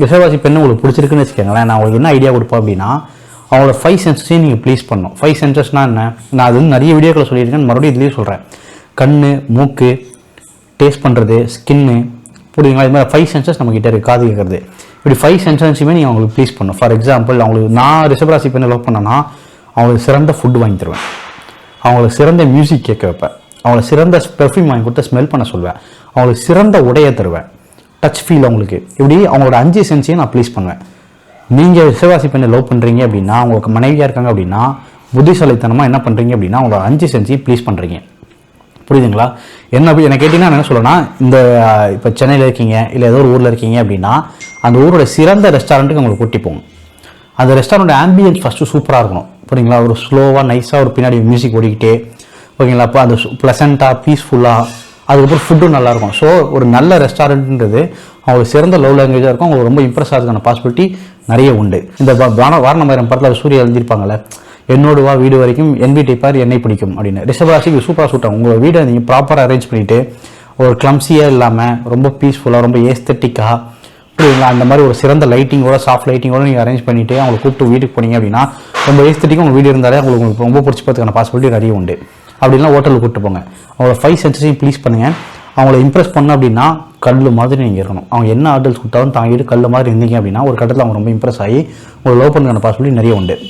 ரிஷபராசி பெண்ணு உங்களுக்கு பிடிச்சிருக்குன்னு வச்சுக்கோங்களேன். நான் உங்களுக்கு என்ன ஐடியா கொடுப்பேன் அப்படின்னா, அவங்களோட 5 சென்சஸையும் நீங்கள் ப்ளீஸ் பண்ணணும். 5 சென்சஸ்னால் என்ன? நான் அது வந்து நிறைய வீடியோக்களை சொல்லியிருக்கேன், மறுபடியும் இதுலேயும் சொல்கிறேன். கண், மூக்கு, டேஸ்ட் பண்ணுறது, ஸ்கின்னு, புரியுங்களா? இது மாதிரி 5 சென்சஸ் நம்மக்கிட்ட இருக்குது. காது கேட்குறது, இப்படி 5 சென்சஸுமே நீங்கள் அவங்களுக்கு ப்ளீஸ் பண்ணணும். ஃபார் எக்ஸாம்பிள், அவங்களுக்கு நான் ரிஷபராசி பெண்ணை லவ் பண்ணேன்னா அவங்களுக்கு சிறந்த ஃபுட்டு வாங்கி தருவேன், அவங்களுக்கு சிறந்த மியூசிக் கேட்க வைப்பேன், அவங்களுக்கு சிறந்த பெர்ஃப்யூம் வாங்கி கொடுத்து ஸ்மெல் பண்ண சொல்வேன், அவங்களுக்கு சிறந்த உடையை தருவேன், டச் ஃபீல் அவங்களுக்கு. இப்படி அவங்களோட 5 சென்ஸையும் நான் ப்ளீஸ் பண்ணுவேன். நீங்கள் ரிஷபராசி பெண்ணை லவ் பண்ணுறீங்க அப்படின்னா, உங்களுக்கு மனைவியாக இருக்காங்க அப்படின்னா, புத்திசாலித்தனமாக என்ன பண்ணுறீங்க அப்படின்னா, அவங்களோட 5 சென்ஸையும் ப்ளீஸ் பண்ணுறீங்க. புரியுதுங்களா? என்ன கேட்டிங்கன்னா என்ன சொல்லணும்னா, இந்த இப்போ சென்னையில் இருக்கீங்க, இல்லை ஏதோ ஒரு ஊரில் இருக்கீங்க அப்படின்னா, அந்த ஊரோட சிறந்த ரெஸ்டாரண்ட்டுக்கு உங்களுக்கு கூட்டி போங்க. அந்த ரெஸ்டாரண்ட் ஆம்பியன்ஸ் ஃபஸ்ட்டு சூப்பராக இருக்கணும். புரியுங்களா? ஒரு ஸ்லோவாக நைஸாக ஒரு பின்னாடி மியூசிக் ஓடிக்கிட்டே, ஓகேங்களா? அப்போ அந்த ப்ளசண்ட்டாக பீஸ்ஃபுல்லாக, அதுக்கப்புறம் ஃபுட்டும் நல்லாயிருக்கும். ஸோ ஒரு நல்ல ரெஸ்டாரண்ட்ன்றது அவங்களுக்கு சிறந்த லவ் லாங்குவேஜாக இருக்கும். அவங்களுக்கு ரொம்ப இம்ப்ரெஸ் ஆகிறதுக்கான பாசிபிலிட்டி நிறைய உண்டு. இந்த வாரணமாயிரம் படத்தில் சூரிய எழுந்திருப்பாங்கல்ல, என்னோடு வா வீடு வரைக்கும் என் வீட்டை பார் என்னை பிடிக்கும் அப்படின்னு. ரிஷபராசிக்கு சூப்பராக சூட்டாகும். உங்கள் வீடை நீங்கள் ப்ராப்பராக அரேஞ்ச் பண்ணிவிட்டு, ஒரு கிளம்ஸியாக இல்லாமல் ரொம்ப பீஸ்ஃபுல்லாக, ரொம்ப ஏஸ்தட்டிக்காக, புரியுங்களா? அந்த மாதிரி ஒரு சிறந்த லைட்டிங்கோட, சாஃப்ட் லைட்டிங்கோட நீங்கள் அரேஞ்ச் பண்ணிவிட்டு அவங்களை கூப்பிட்டு வீட்டுக்கு போனீங்க அப்படின்னா, ரொம்ப ஏஸ்தட்டிக்காக உங்கள் வீடு இருந்தாலே உங்களுக்கு ரொம்ப பிடிச்சி பார்த்துக்கான பாசிபிலிட்டி நிறைய உண்டு. அப்படின்னா ஹோட்டலுக்கு கூப்பிட்டு போங்க. அவங்களோட 5 சென்சஸையும் ப்ளீஸ் பண்ணுங்கள். அவங்கள இம்ப்ரெஸ் பண்ண அப்படின்னா கல் மாதிரி நீங்கள் இருக்கணும். அவங்க என்ன ஆர்டர்ஸ் கொடுத்தாலும் தாங்கிட்டு கல் மாதிரி இருந்தீங்க அப்படின்னா ஒரு கட்டத்தில் அவங்க ரொம்ப இம்ப்ரெஸ் ஆகி உங்களை லவ் பண்ணுறதுக்கான பாசிபிலிட்டி நிறைய உண்டு.